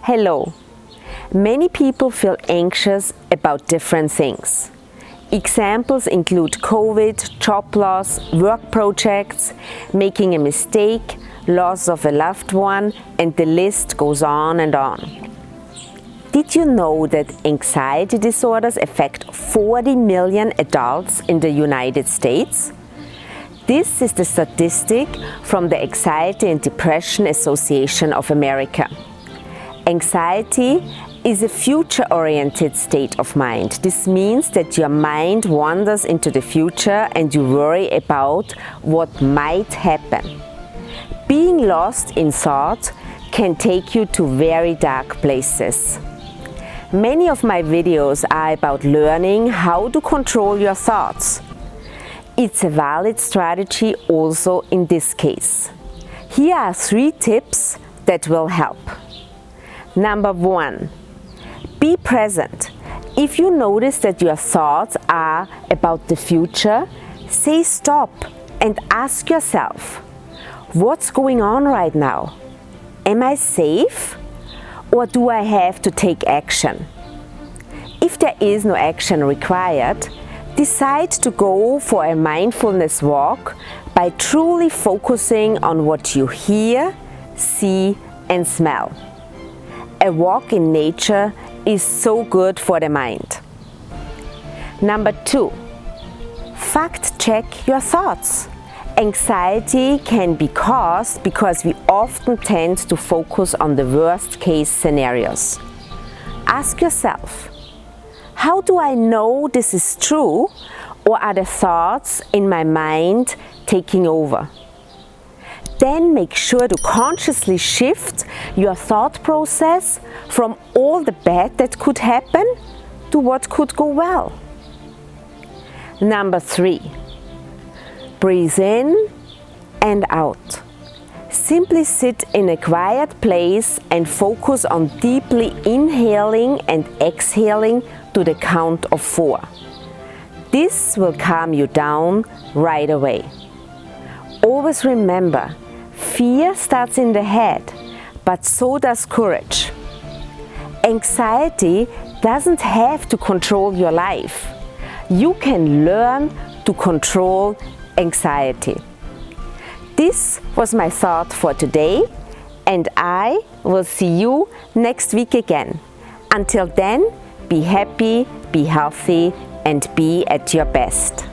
Hello. Many people feel anxious about different things. Examples include COVID, job loss, work projects, making a mistake, loss of a loved one, and the list goes on and on. Did you know that anxiety disorders affect 40 million adults in the United States? This is the statistic from the Anxiety and Depression Association of America. Anxiety is a future-oriented state of mind. This means that your mind wanders into the future and you worry about what might happen. Being lost in thought can take you to very dark places. Many of my videos are about learning how to control your thoughts. It's a valid strategy also in this case. Here are 3 tips that will help. Number 1, be present. If you notice that your thoughts are about the future, say stop and ask yourself, what's going on right now? Am I safe? Or do I have to take action? If there is no action required, decide to go for a mindfulness walk by truly focusing on what you hear, see, and smell. A walk in nature is so good for the mind. Number 2, fact check your thoughts. Anxiety can be caused because we often tend to focus on the worst case scenarios. Ask yourself, how do I know this is true, or are the thoughts in my mind taking over? Then make sure to consciously shift your thought process from all the bad that could happen to what could go well. Number 3, breathe in and out. Simply sit in a quiet place and focus on deeply inhaling and exhaling to the count of 4. This will calm you down right away. Always remember, fear starts in the head, but so does courage. Anxiety doesn't have to control your life. You can learn to control anxiety. This was my thought for today, and I will see you next week again. Until then, be happy, be healthy, and be at your best.